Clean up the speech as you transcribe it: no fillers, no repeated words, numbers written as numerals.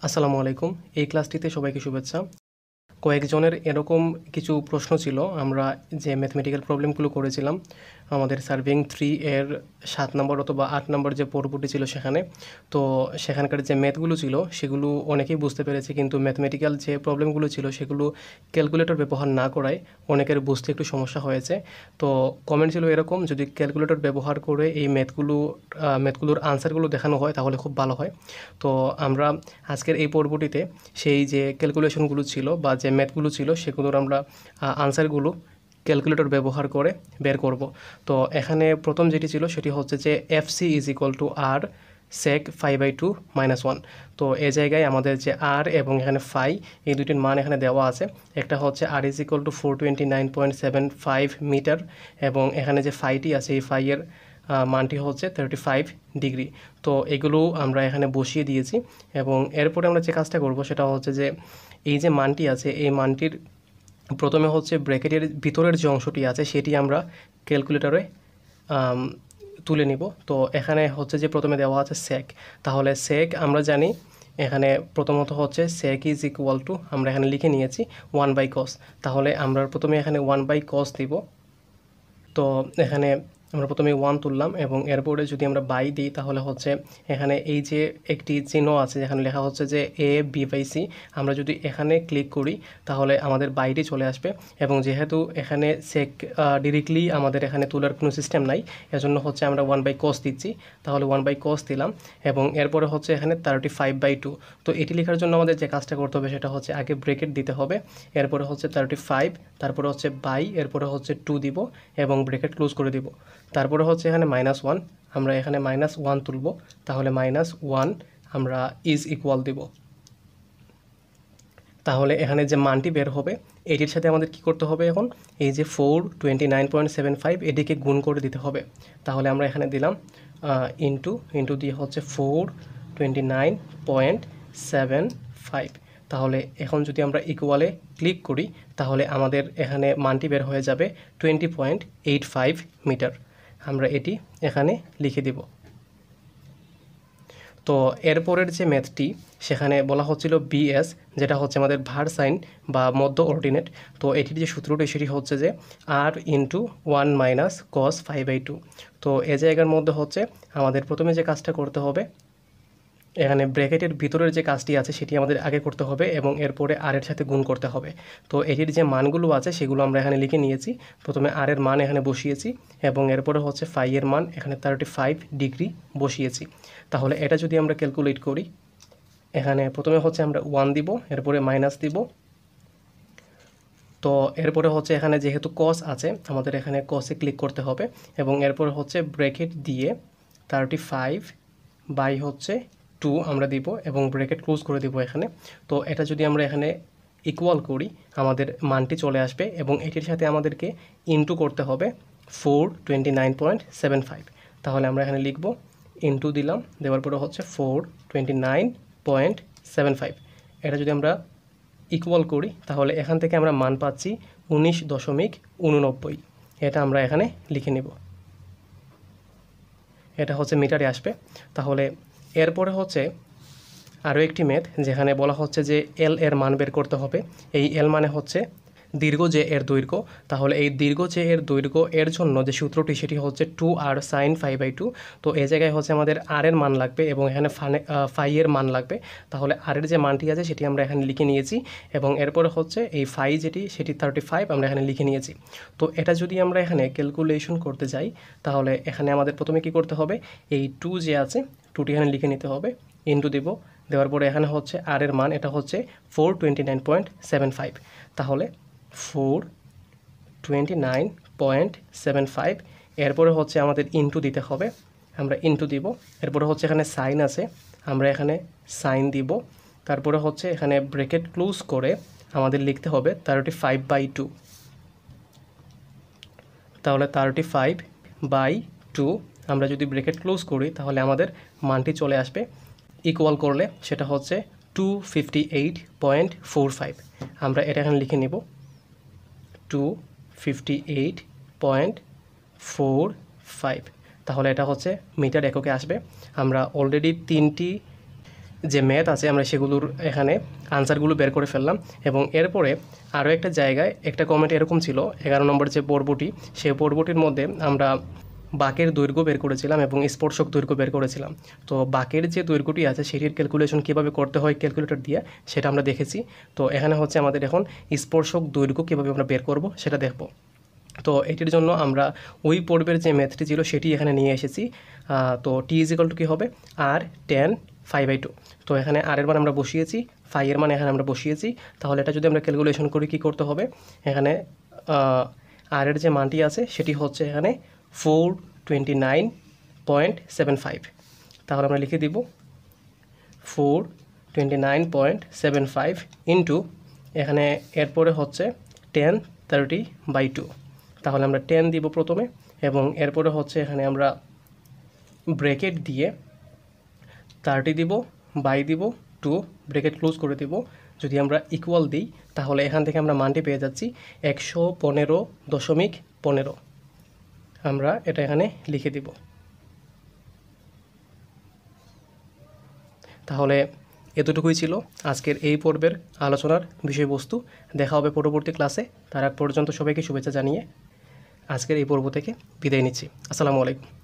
আসসালামু আলাইকুম। এই ক্লাসটিতে সবাইকে শুভেচ্ছা। কয়েকজনের এরকম কিছু প্রশ্ন ছিল। আমরা যে ম্যাথমেটিক্যাল প্রবলেমগুলো করেছিলাম আমাদের সার্ভিং 3 এর 7 নম্বর অথবা 8 নম্বর যে পর্বটি ছিল সেখানে। তো সেখানকার যে ম্যাথগুলো ছিল সেগুলো অনেকেই বুঝতে পেরেছে, কিন্তু ম্যাথমেটিক্যাল যে প্রবলেমগুলো ছিল সেগুলো ক্যালকুলেটর ব্যবহার না করায় অনেকের বুঝতে একটু সমস্যা হয়েছে। তো কমেন্ট ছিল এরকম, যদি ক্যালকুলেটর ব্যবহার করে এই ম্যাথগুলোর আনসারগুলো দেখানো হয় তাহলে খুব ভালো হয়। তো আমরা আজকের এই পর্বটিতে সেই যে ক্যালকুলেশনগুলো ছিল বা যে ম্যাথগুলো ছিল সেগুলোর আমরা আনসারগুলো ক্যালকুলেটর ব্যবহার করে বের করব। তো এখানে প্রথম যেটি ছিল সেটি হচ্ছে যে এফসি ইজ ইকুয়াল টু আর সেক 5/2 - 1। তো এই জায়গায় আমাদের যে আর এবং এখানে ফাই, এই দুটির মান এখানে দেওয়া আছে। একটা হচ্ছে আর ইজ ইকুয়াল টু 429.75 মিটার, এবং এখানে যে ফাইটি আছে এই ফাইয়ের মানটি হচ্ছে 35 ডিগ্রি। তো এগুলো আমরা এখানে বসিয়ে দিয়েছি, এবং এরপরে আমরা যে কাজটা করব সেটা হচ্ছে যে এই যে মানটি আছে এই মানটির প্রথমে হচ্ছে ব্র্যাকেটের ভিতরের যে অংশটি আছে সেটি আমরা ক্যালকুলেটরে তুলে নিব। তো এখানে হচ্ছে যে প্রথমে দেওয়া আছে সেক, তাহলে সেক আমরা জানি এখানে প্রথমত হচ্ছে সেক ইজ ইকুয়াল টু, আমরা এখানে লিখে নিয়েছি 1/cos। তাহলে আমরা প্রথমে এখানে 1/cos দিব। তো এখানে আমরা প্রথমে 1 তুললাম, এবং এরপরে যদি আমরা বাই দিই তাহলে হচ্ছে এখানে এই যে একটি চিহ্ন আছে যেখানে লেখা হচ্ছে যে a/b/c, আমরা যদি এখানে ক্লিক করি তাহলে আমাদের বাইটি চলে আসবে। এবং যেহেতু এখানে সেক ডিরেক্টলি আমাদের এখানে তোলার কোনো সিস্টেম নাই, এজন্য হচ্ছে আমরা 1/cos দিচ্ছি। তাহলে 1/cos দিলাম, এবং এরপরে হচ্ছে এখানে 35/2। তো এটি লেখার জন্য আমাদের যে কাজটা করতে হবে সেটা হচ্ছে আগে ব্রেকেট দিতে হবে, এরপরে হচ্ছে 35, তারপরে হচ্ছে বাই, এরপরে হচ্ছে 2 দিব এবং ব্রেকেট ক্লোজ করে দিব। তারপরে হচ্ছে এখানে -1, আমরা এখানে -1 তুলব। তাহলে -1 আমরা ইজ ইকুয়াল দিব। তাহলে এখানে যে মানটি বের হবে এটির সাথে আমাদের কি করতে হবে, এখন এই যে 429.75 এটিকে গুণ করে দিতে হবে। তাহলে আমরা এখানে দিলাম ইন্টু দিয়ে হচ্ছে 429.75। তাহলে এখন যদি আমরা ইকুয়ালে ক্লিক করি তাহলে আমাদের এখানে মানটি বের হয়ে যাবে 20.85 মিটার। আমরা এটি এখানে লিখে দিব। তো এরপরের যে ম্যাথটি সেখানে বলা হচ্ছিল বিএস, যেটা হচ্ছে আমাদের ভার সাইন বা মধ্য অর্ডিনেট। তো এটির যে সূত্রটি সেটি হচ্ছে যে আর ইন্টু 1 - cos 5/2। তো এ জায়গার মধ্যে হচ্ছে আমাদের প্রথমে যে কাজটা করতে হবে, এখানে ব্র্যাকেটের ভিতরের যে কাজটি আছে সেটি আমাদের আগে করতে হবে এবং এরপরে আর এর সাথে গুণ করতে হবে। তো এটির যে মানগুলো আছে সেগুলো আমরা এখানে লিখে নিয়েছি। প্রথমে আর এর মান এখানে বসিয়েছি, এবং এরপরে হচ্ছে ফাই এর মান এখানে 35 ডিগ্রি বসিয়েছি। তাহলে এটা যদি আমরা ক্যালকুলেট করি, এখানে প্রথমে হচ্ছে আমরা 1 দিব, এরপরে মাইনাস দিব। তো এরপরে হচ্ছে এখানে যেহেতু কস আছে আমাদের এখানে কসে ক্লিক করতে হবে, এবং এরপরে হচ্ছে ব্র্যাকেট দিয়ে 35 বাই হচ্ছে 2 আমরা দিব এবং ব্র্যাকেট ক্লোজ করে দিব এখানে। তো এটা যদি আমরা এখানে ইকুয়াল করি আমাদের মানটি চলে আসবে, এবং এটির সাথে আমাদেরকে ইনটু করতে হবে 429.75। তাহলে আমরা এখানে লিখব ইনটু দিলাম, দেওয়ার পরে হচ্ছে 429.75। এটা যদি আমরা ইকুয়াল করি তাহলে এখান থেকে আমরা মান পাচ্ছি 19.89। এটা আমরা এখানে লিখে নিব, এটা হচ্ছে মিটারে আসবে। তাহলে এরপরে হচ্ছে আরও একটি ম্যাথ যেখানে বলা হচ্ছে যে এল এর মান বের করতে হবে। এই এল মানে হচ্ছে দীর্ঘ যে এর দৈর্ঘ্য। তাহলে এই দীর্ঘ যে এর দৈর্ঘ্য এর জন্য যে সূত্রটি সেটি হচ্ছে 2r sin 5/2। তো এই জায়গায় হচ্ছে আমাদের আর এর মান লাগবে এবং এখানে ফাই এর মান লাগবে। তাহলে আর এর যে মানটি আছে সেটি আমরা এখানে লিখে নিয়েছি, এবং এরপরে হচ্ছে এই ফাই যেটি সেটি 35 আমরা এখানে লিখে নিয়েছি। তো এটা যদি আমরা এখানে ক্যালকুলেশন করতে যাই তাহলে এখানে আমাদের প্রথমে কি করতে হবে, এই 2 যে আছে 2টি এখানে লিখে নিতে হবে, ইনটু দেব, দেওয়ার পরে এখানে হচ্ছে আর এর মান এটা হচ্ছে 429.75। তাহলে 429.75, এরপরে হচ্ছে আমাদের ইনটু দিতে হবে, আমরা ইনটু দিব। এরপরে হচ্ছে এখানে সাইন আছে, আমরা এখানে সাইন দিব। তারপরে হচ্ছে এখানে ব্র্যাকেট ক্লোজ করে আমাদের লিখতে হবে 35/2। তাহলে 35/2 আমরা যদি ব্র্যাকেট ক্লোজ করি তাহলে আমাদের মানটি চলে আসবে। ইকুয়াল করলে সেটা হচ্ছে 258.45। আমরা এটা এখানে লিখে নিব 258.45। তাহলে এটা হচ্ছে মিটার এককে আসবে। আমরা অলরেডি যে ম্যাথ আছে আমরা সেগুলোর এখানে আনসারগুলো বের করে ফেললাম। এবং এরপরে আরও একটা জায়গায় একটা কমেন্ট এরকম ছিল, 11 নম্বর যে পর্বটি, সেই পর্বটির মধ্যে আমরা বাঁকের দৈর্ঘ্য বের করেছিলাম এবং স্পর্শক দৈর্ঘ্য বের করেছিলাম। তো বাঁকের যে দৈর্ঘ্যটি আছে সেটির ক্যালকুলেশন কীভাবে করতে হয় ক্যালকুলেটর দিয়ে সেটা আমরা দেখেছি। তো এখানে হচ্ছে আমাদের এখন স্পর্শক দৈর্ঘ্য কীভাবে আমরা বের করব সেটা দেখব। তো এটির জন্য আমরা ওই পর্বের যে ম্যাথটি ছিল সেটি এখানে নিয়ে এসেছি। তো টি ইজিক্যাল টু কী হবে, আর tan π/2। তো এখানে আর এর মান আমরা বসিয়েছি, ফাই এর মান এখানে আমরা বসিয়েছি। তাহলে এটা যদি আমরা ক্যালকুলেশন করি কী করতে হবে, এখানে আর এর যে মানটি আছে সেটি হচ্ছে এখানে 429.75। তাহলে আমরা লিখে দিব 429.75 ইন্টু এখানে এরপরে হচ্ছে tan 30/2। তাহলে আমরা 10 দিব প্রথমে এবং এরপরে হচ্ছে এখানে আমরা ব্র্যাকেট দিয়ে 30 দিব, বাই দিব 2, ব্র্যাকেট ক্লোজ করে দিব। যদি আমরা ইকুয়াল দিই তাহলে এখান থেকে আমরা মানটি পেয়ে যাচ্ছি 115.15। আমরা এটা এখানে লিখে দিব। তাহলে এতটুকুই ছিল আজকের এই পর্বের আলোচনার বিষয়বস্তু। দেখা হবে পরবর্তী ক্লাসে। তার আগ পর্যন্ত সবাইকে শুভেচ্ছা জানিয়ে আজকের এই পর্ব থেকে বিদায় নিচ্ছি। আসসালামু আলাইকুম।